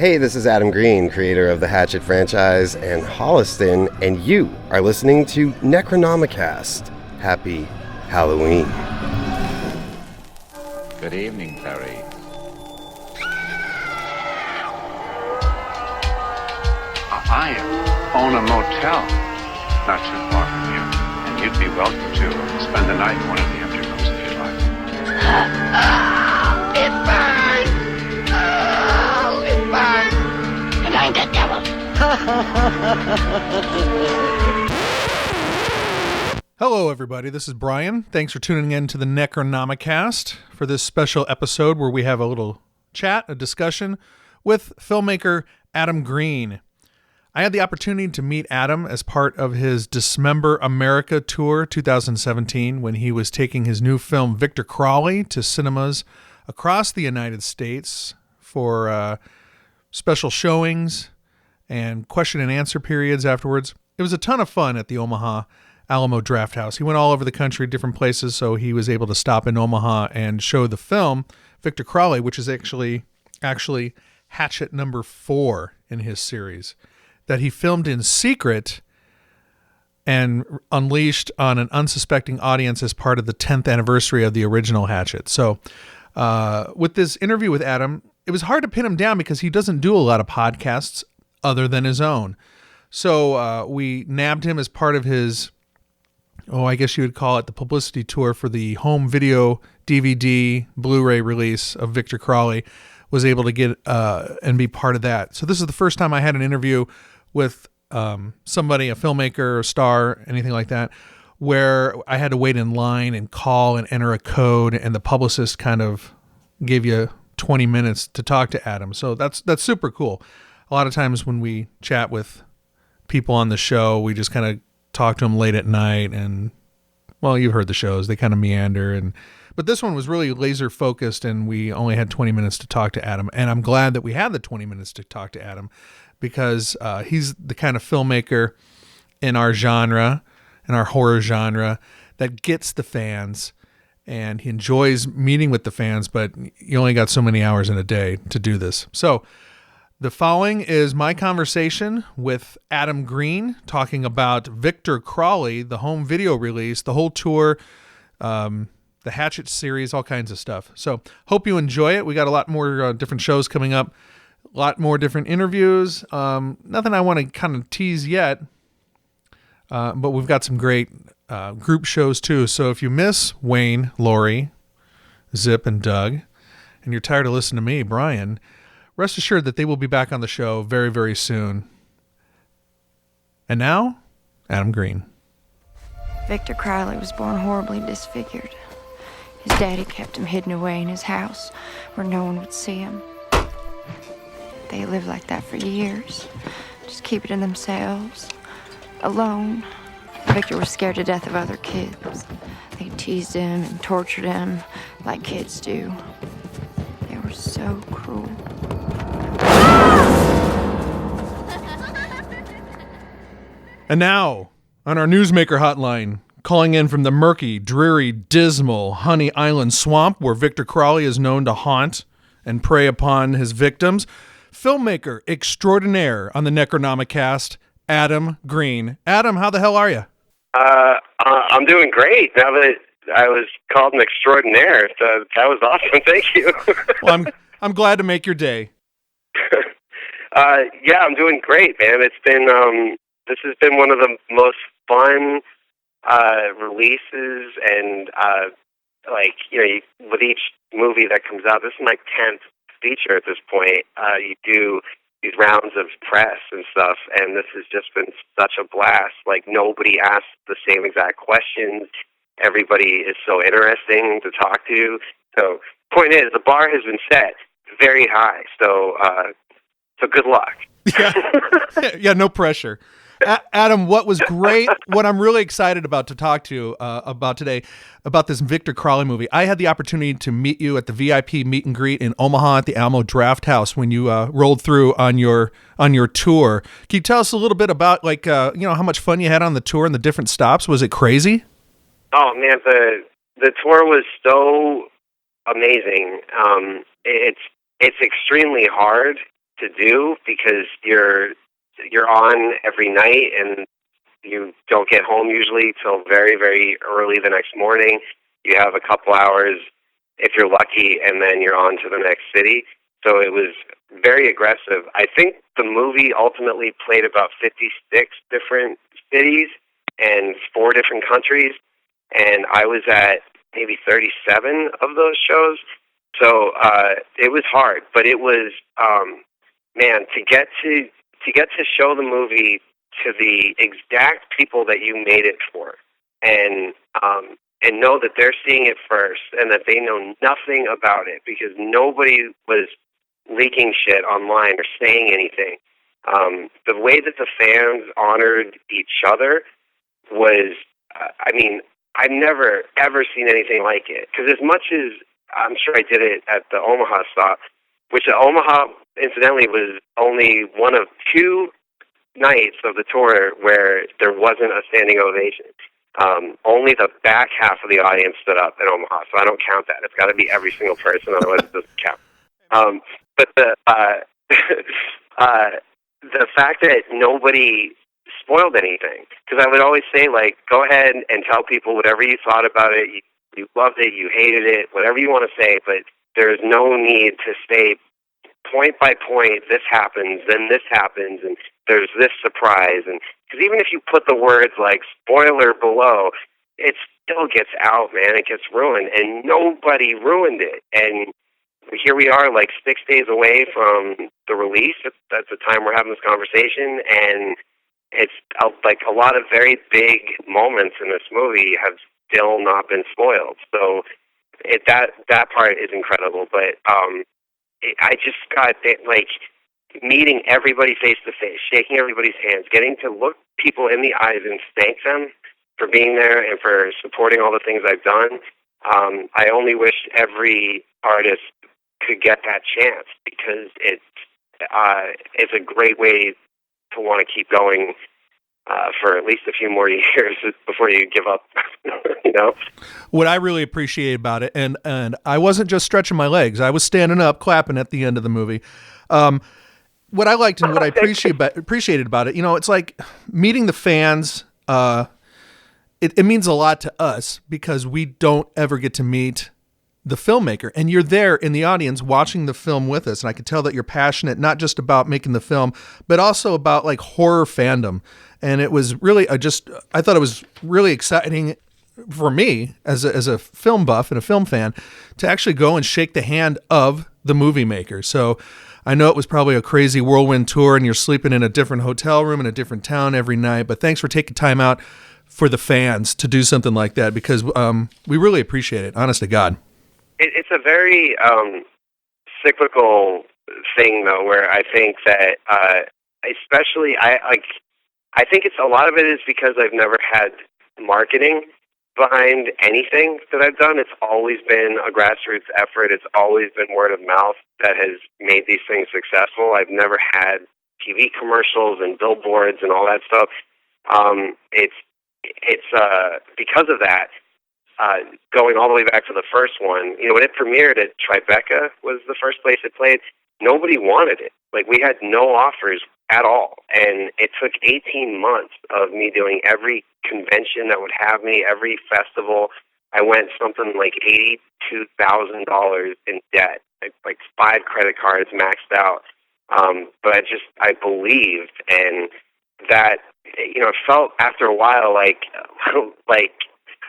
Hey, this is Adam Green, creator of the Hatchet franchise and Holliston, and you are listening to Necronomicast. Happy Halloween. Good evening, Perry. I own a motel not too far from here, and you'd be welcome to spend the night in one of the empty rooms if you'd like. It burns! Oh, it burns! And I'm the devil. Hello, everybody. This is Brian. Thanks for tuning in to the Necronomicast for this special episode where we have a little chat, a discussion with filmmaker Adam Green. I had the opportunity to meet Adam as part of his Dismember America tour 2017 when he was taking his new film Victor Crowley to cinemas across the United States for special showings and question and answer periods afterwards. It was a ton of fun at the Omaha Alamo Drafthouse. He went all over the country, different places, so he was able to stop in Omaha and show the film Victor Crowley, which is actually Hatchet number 4 in his series, that he filmed in secret and unleashed on an unsuspecting audience as part of the 10th anniversary of the original Hatchet. So with this interview with Adam, it was hard to pin him down because he doesn't do a lot of podcasts other than his own. So we nabbed him as part of his, I guess you would call it the publicity tour for the home video DVD Blu-ray release of Victor Crowley. Was able to get and be part of that. So this is the first time I had an interview with somebody, a filmmaker, a star, anything like that, where I had to wait in line and call and enter a code, and the publicist kind of gave you 20 minutes to talk to Adam. So that's super cool. A lot of times when we chat with people on the show, we just kind of talk to them late at night, and well, you've heard the shows, they kind of meander, but this one was really laser focused, and we only had 20 minutes to talk to Adam. And I'm glad that we had the 20 minutes to talk to Adam because he's the kind of filmmaker in our genre, in our horror genre, that gets the fans, and he enjoys meeting with the fans, but you only got so many hours in a day to do this. So the following is my conversation with Adam Green talking about Victor Crowley, the home video release, the whole tour, the Hatchet series, all kinds of stuff. So hope you enjoy it. We got a lot more different shows coming up, a lot more different interviews. Nothing I want to kind of tease yet, but we've got some great group shows too. So if you miss Wayne, Lori, Zip, and Doug, and you're tired of listening to me, Brian, rest assured that they will be back on the show very, very soon. And now, Adam Green. Victor Crowley was born horribly disfigured. His daddy kept him hidden away in his house where no one would see him. They lived like that for years, just keep it in themselves, alone. Victor was scared to death of other kids. They teased him and tortured him like kids do. They were so cruel. And now, on our Newsmaker hotline, calling in from the murky, dreary, dismal Honey Island swamp where Victor Crowley is known to haunt and prey upon his victims, filmmaker extraordinaire on the Necronomicast, Adam Green. Adam, how the hell are you? I'm doing great now that I was called an extraordinaire. So that was awesome. Thank you. Well, I'm glad to make your day. Yeah, I'm doing great, man. It's been this has been one of the most fun releases, and with each movie that comes out, this is my 10th feature at this point. You do these rounds of press and stuff, and this has just been such a blast. Like, nobody asks the same exact questions. Everybody is so interesting to talk to. So, point is, the bar has been set very high. So good luck. Yeah, no pressure. Adam, what was great, what I'm really excited about to talk to you about today, about this Victor Crowley movie. I had the opportunity to meet you at the VIP meet and greet in Omaha at the Alamo Drafthouse when you rolled through on your tour. Can you tell us a little bit about how much fun you had on the tour and the different stops? Was it crazy? Oh man, the tour was so amazing. It's extremely hard to do because you're on every night and you don't get home usually till very, very early the next morning. You have a couple hours if you're lucky, and then you're on to the next city. So it was very aggressive. I think the movie ultimately played about 56 different cities and 4 different countries, and I was at maybe 37 of those shows. So it was hard, but it was man, to get to show the movie to the exact people that you made it for, and know that they're seeing it first, and that they know nothing about it because nobody was leaking shit online or saying anything. The way that the fans honored each other was, I mean, I've never, ever seen anything like it. Because as much as I'm sure I did it at the Omaha stop, which the Omaha, incidentally, was only one of 2 nights of the tour where there wasn't a standing ovation. Only the back half of the audience stood up in Omaha, so I don't count that. It's got to be every single person, otherwise it doesn't count. But the the fact that nobody spoiled anything, because I would always say, like, go ahead and tell people whatever you thought about it. You loved it, you hated it, whatever you want to say, but there's no need to say point by point, this happens, then this happens, and there's this surprise. And because even if you put the words like spoiler below, it still gets out, man. It gets ruined, and nobody ruined it. And here we are, like 6 days away from the release. That's the time we're having this conversation, and it's like a lot of very big moments in this movie have still not been spoiled. So that part is incredible. But I just got like meeting everybody face to face, shaking everybody's hands, getting to look people in the eyes and thank them for being there and for supporting all the things I've done. I only wish every artist could get that chance, because it's a great way to want to keep going for at least a few more years before you give up. You know, what I really appreciate about it, and I wasn't just stretching my legs; I was standing up, clapping at the end of the movie. What I liked and what I appreciated about it, you know, it's like meeting the fans. It means a lot to us because we don't ever get to meet the filmmaker, and you're there in the audience watching the film with us. And I could tell that you're passionate, not just about making the film, but also about like horror fandom. And it was really, I thought it was really exciting for me as a film buff and a film fan to actually go and shake the hand of the movie maker. So I know it was probably a crazy whirlwind tour and you're sleeping in a different hotel room in a different town every night, but thanks for taking time out for the fans to do something like that, because we really appreciate it, honest to God. It's a very cyclical thing, though, where I think that, especially, I think it's a lot of it is because I've never had marketing behind anything that I've done. It's always been a grassroots effort. It's always been word of mouth that has made these things successful. I've never had TV commercials and billboards and all that stuff. It's because of that. Going all the way back to the first one, you know, when it premiered at Tribeca was the first place it played, nobody wanted it. Like, we had no offers at all. And it took 18 months of me doing every convention that would have me, every festival. I went something like $82,000 in debt, like 5 credit cards maxed out. But I believed, and that, you know, it felt after a while like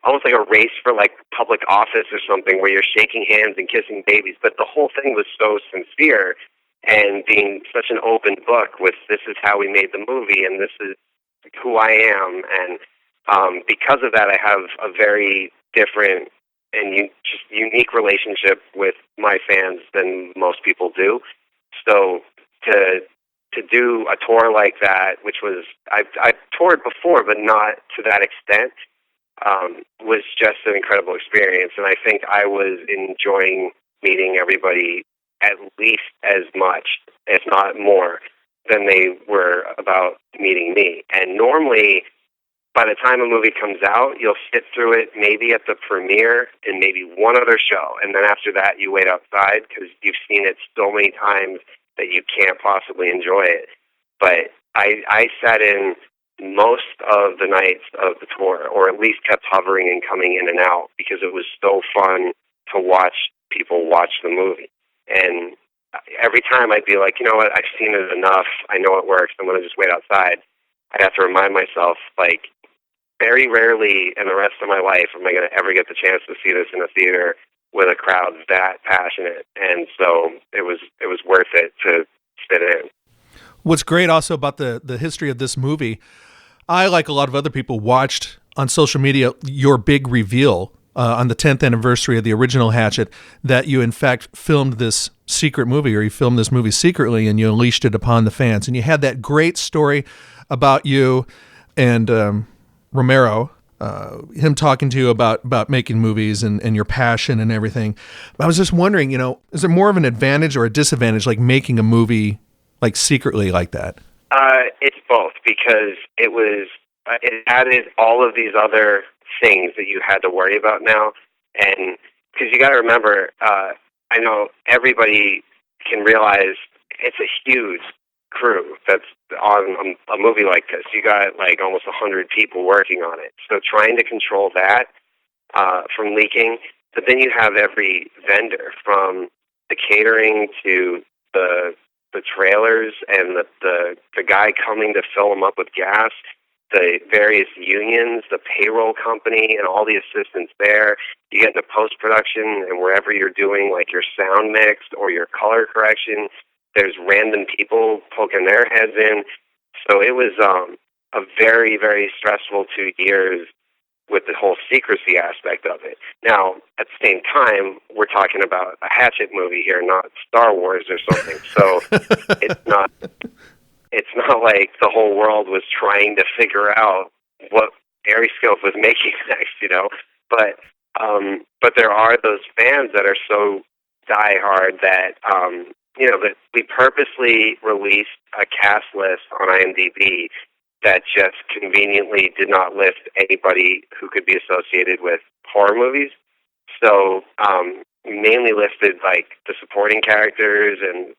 almost like a race for like public office or something, where you're shaking hands and kissing babies. But the whole thing was so sincere, and being such an open book with, this is how we made the movie and this is who I am. And because of that, I have a very different and just unique relationship with my fans than most people do. So to do a tour like that, which was, I've toured before, but not to that extent, was just an incredible experience. And I think I was enjoying meeting everybody at least as much, if not more, than they were about meeting me. And normally, by the time a movie comes out, you'll sit through it maybe at the premiere and maybe one other show. And then after that, you wait outside because you've seen it so many times that you can't possibly enjoy it. But I sat in most of the nights of the tour, or at least kept hovering and coming in and out, because it was so fun to watch people watch the movie. And every time I'd be like, you know what, I've seen it enough, I know it works, I'm going to just wait outside. I'd have to remind myself, like, very rarely in the rest of my life am I going to ever get the chance to see this in a theater with a crowd that passionate. And so it was worth it to sit in. What's great also about the history of this movie, I, like a lot of other people, watched on social media your big reveal on the 10th anniversary of the original Hatchet, that you in fact filmed this secret movie, or you filmed this movie secretly and you unleashed it upon the fans. And you had that great story about you and Romero, him talking to you about making movies and your passion and everything. I was just wondering, is there more of an advantage or a disadvantage, like making a movie like secretly like that? It's both, because it added all of these other things that you had to worry about now. And because you got to remember, I know everybody can realize it's a huge crew that's on a movie like this. You got like almost 100 people working on it. So trying to control that from leaking, but then you have every vendor, from the catering to the trailers and the guy coming to fill them up with gas, the various unions, the payroll company, and all the assistants there. You get into post-production, and wherever you're doing like your sound mix or your color correction, there's random people poking their heads in. So it was a very, very stressful 2 years with the whole secrecy aspect of it. Now, at the same time, we're talking about a Hatchet movie here, not Star Wars or something. So it's not like the whole world was trying to figure out what Aeroscope was making next, But there are those fans that are so diehard that, that we purposely released a cast list on IMDb that just conveniently did not list anybody who could be associated with horror movies. So we mainly listed like the supporting characters and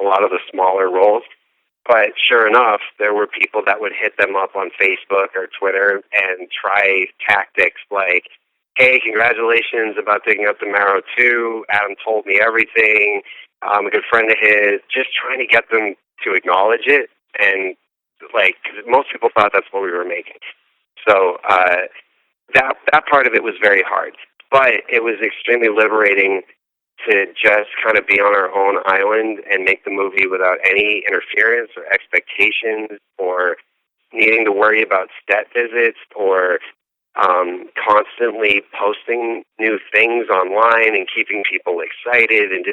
a lot of the smaller roles. But sure enough, there were people that would hit them up on Facebook or Twitter and try tactics like, hey, congratulations about digging up the Marrow 2. Adam told me everything. I'm a good friend of his. Just trying to get them to acknowledge it. And, cause most people thought that's what we were making. So that part of it was very hard. But it was extremely liberating to just kind of be on our own island and make the movie without any interference or expectations or needing to worry about set visits or constantly posting new things online and keeping people excited. And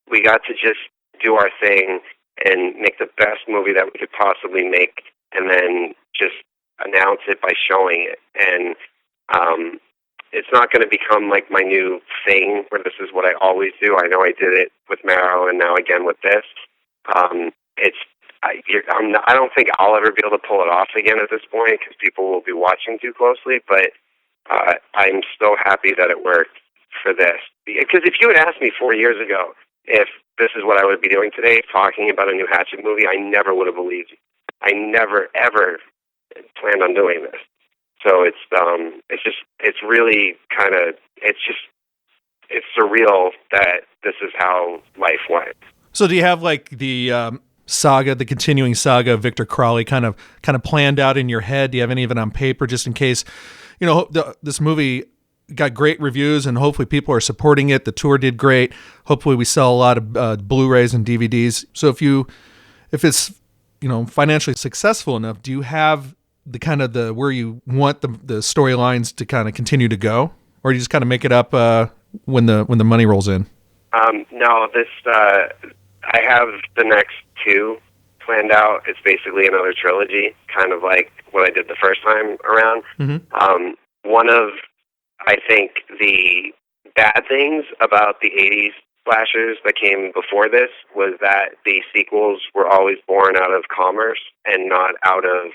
we got to just do our thing and make the best movie that we could possibly make, and then just announce it by showing it. And it's not going to become like my new thing where this is what I always do. I know I did it with Marrow and now again with this. I don't think I'll ever be able to pull it off again at this point because people will be watching too closely, but I'm so happy that it worked for this. Because if you had asked me 4 years ago if this is what I would be doing today, talking about a new Hatchet movie, I never would have believed you. I never, ever planned on doing this. So it's really kind of, it's surreal that this is how life went. So do you have like the saga, the continuing saga of Victor Crowley kind of planned out in your head? Do you have any of it on paper just in case, this movie got great reviews and hopefully people are supporting it. The tour did great. Hopefully we sell a lot of Blu-rays and DVDs. So if it's, financially successful enough, do you have the kind of where you want the storylines to kind of continue to go, or do you just kind of make it up when the money rolls in? No, I have the next two planned out. It's basically another trilogy, kind of like what I did the first time around. Mm-hmm. One of, I think, the bad things about the 80s slashers that came before this was that the sequels were always born out of commerce and not out of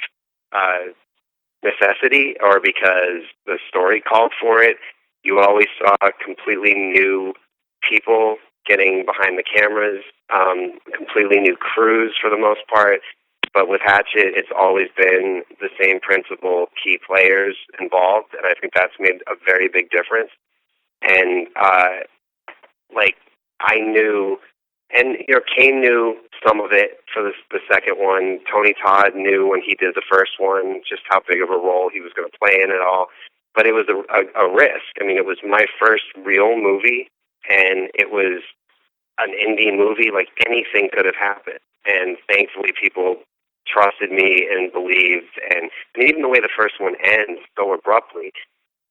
necessity or because the story called for it. You always saw completely new people getting behind the cameras, completely new crews for the most part. But with Hatchet, it's always been the same principle, key players involved, and I think that's made a very big difference. And, I knew, and, Kane knew some of it for the second one. Tony Todd knew when he did the first one just how big of a role he was going to play in it all. But it was a risk. I mean, it was my first real movie, and it was an indie movie. Like, anything could have happened. And thankfully, people trusted me and believed. And even the way the first one ends so abruptly,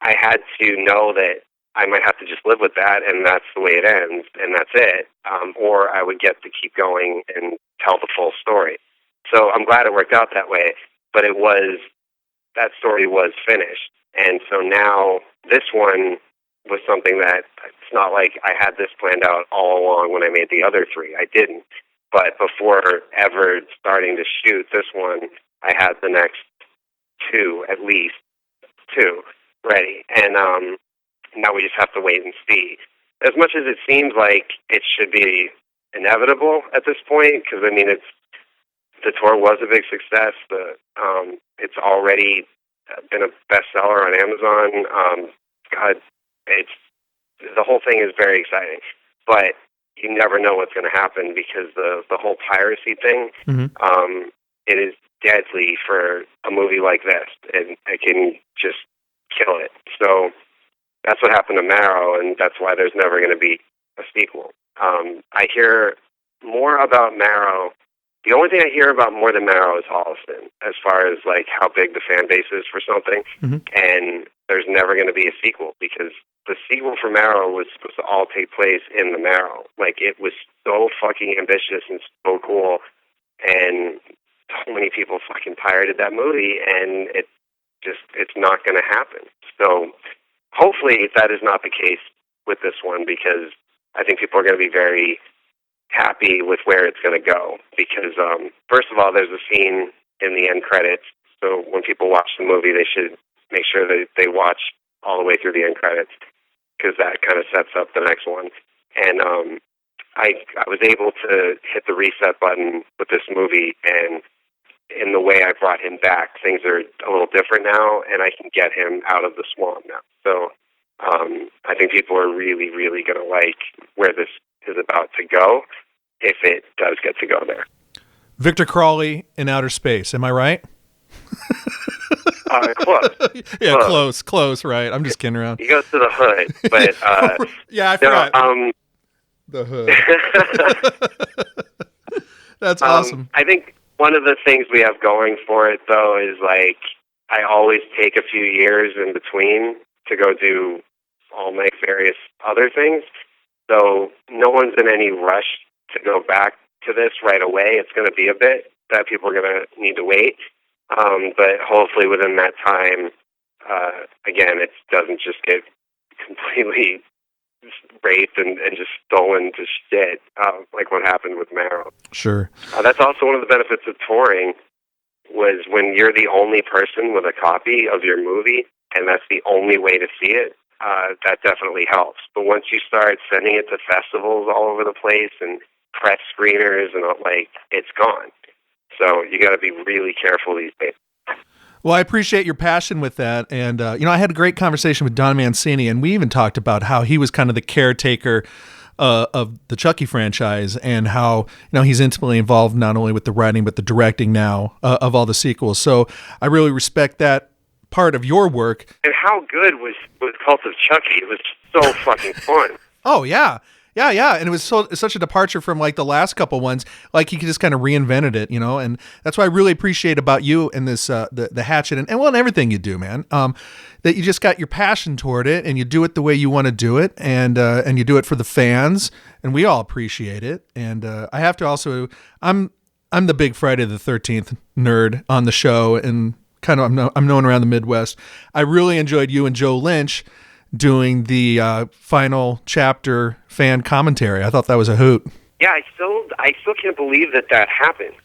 I had to know that I might have to just live with that, and that's the way it ends, and that's it. Or I would get to keep going and tell the full story. So I'm glad it worked out that way. But that story was finished. And so now this one was something that it's not like I had this planned out all along when I made the other three. I didn't. But before ever starting to shoot this one, I had the next two, at least two, ready. And now we just have to wait and see. As much as it seems like it should be inevitable at this point, because, I mean, the tour was a big success. It's already been a bestseller on Amazon. The whole thing is very exciting. But you never know what's going to happen because the whole piracy thing, it is deadly for a movie like this, and it can just kill it. So that's what happened to Marrow, and that's why there's never going to be a sequel. I hear more about Marrow. The only thing I hear about more than Marrow is Holliston, as far as like how big the fan base is for something. And there's never going to be a sequel because the sequel for Marrow was supposed to all take place in the Marrow. Like, it was so fucking ambitious and so cool, and so many people fucking pirated that movie, and it's not going to happen. So hopefully that is not the case with this one, because I think people are going to be very happy with where it's going to go. Because, first of all, there's a scene in the end credits, so when people watch the movie, they should make sure that they watch all the way through the end credits, because that kind of sets up the next one. And I was able to hit the reset button with this movie, and in the way I brought him back, things are a little different now, and I can get him out of the swamp now. So I think people are really, really going to like where this is about to go, if it does get to go there. Victor Crowley in outer space, am I right? Close. Yeah, close, right. I'm just kidding around. He goes to the hood, but... yeah, I forgot. The hood. That's awesome. I think one of the things we have going for it, though, is, like, I always take a few years in between to go do all my various other things. So no one's in any rush to go back to this right away. It's going to be a bit that people are going to need to wait. But hopefully within that time, again, it doesn't just get completely raped and just stolen to shit, like what happened with Marrow. Sure. That's also one of the benefits of touring, was when you're the only person with a copy of your movie, and that's the only way to see it, that definitely helps. But once you start sending it to festivals all over the place and press screeners and all, like, it's gone. So you got to be really careful these days. Well, I appreciate your passion with that. And, I had a great conversation with Don Mancini, and we even talked about how he was kind of the caretaker of the Chucky franchise, and how, he's intimately involved not only with the writing, but the directing now of all the sequels. So I really respect that part of your work. And how good was Cult of Chucky? It was so fucking fun. Oh, yeah. Yeah. And it was such a departure from like the last couple ones. Like, he just kind of reinvented it, and that's what I really appreciate about you and this, the Hatchet and everything you do, man. That you just got your passion toward it, and you do it the way you want to do it, and you do it for the fans, and we all appreciate it. And I have to also, I'm the big Friday the 13th nerd on the show, and kind of I'm known around the Midwest. I really enjoyed you and Joe Lynch doing the final chapter fan commentary. I thought that was a hoot. Yeah, I still can't believe that happened.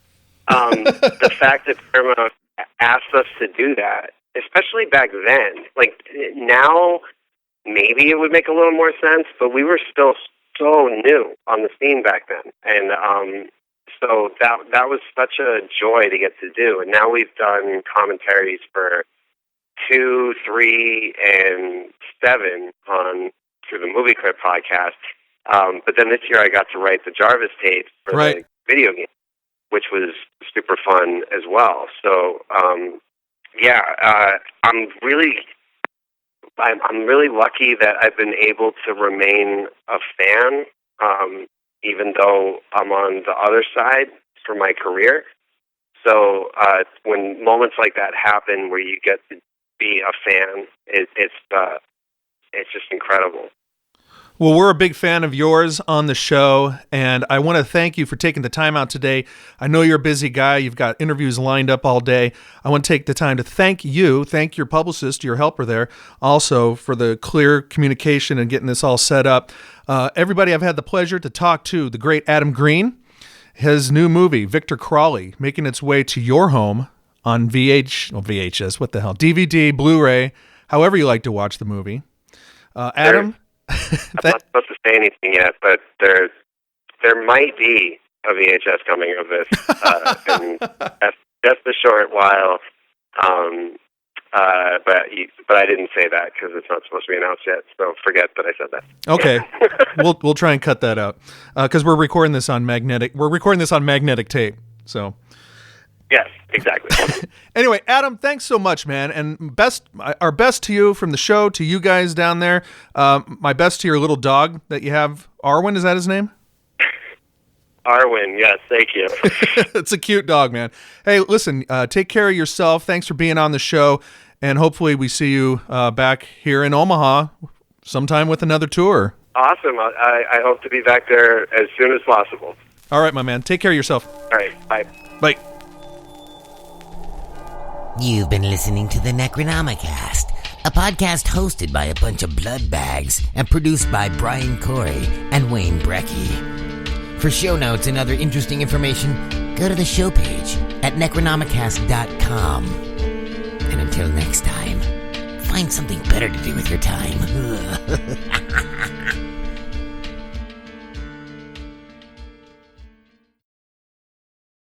The fact that Paramount asked us to do that, especially back then. Like, now, maybe it would make a little more sense, but we were still so new on the scene back then, and so that was such a joy to get to do. And now we've done commentaries for 2, 3, and 7 on through the Movie Clip podcast. But then this year I got to write the Jarvis tapes for the video game, which was super fun as well. So I'm really lucky that I've been able to remain a fan, even though I'm on the other side for my career. So when moments like that happen, where you get to be a fan, it's just incredible. Well, we're a big fan of yours on the show, and I want to thank you for taking the time out today. I know you're a busy guy. You've got interviews lined up all day. I want to take the time to thank you, thank your publicist, your helper there, also for the clear communication and getting this all set up. Everybody, I've had the pleasure to talk to the great Adam Green. His new movie, Victor Crowley, making its way to your home on VHS, what the hell, DVD, Blu-ray, however you like to watch the movie. Adam... I'm not supposed to say anything yet, but there might be a VHS coming of this in just a short while. But I didn't say that because it's not supposed to be announced yet. So forget that I said that. Okay, we'll try and cut that out because we're recording this on magnetic. We're recording this on magnetic tape. So. Yes, exactly. Anyway, Adam, thanks so much, man. And our best to you from the show, to you guys down there. My best to your little dog that you have. Arwen, is that his name? Arwen, yes, thank you. It's a cute dog, man. Hey, listen, take care of yourself. Thanks for being on the show. And hopefully we see you back here in Omaha sometime with another tour. Awesome. I hope to be back there as soon as possible. All right, my man. Take care of yourself. All right, bye. Bye. You've been listening to the Necronomicast, a podcast hosted by a bunch of blood bags and produced by Brian Corey and Wayne Brecky. For show notes and other interesting information, go to the show page at Necronomicast.com. And until next time, find something better to do with your time.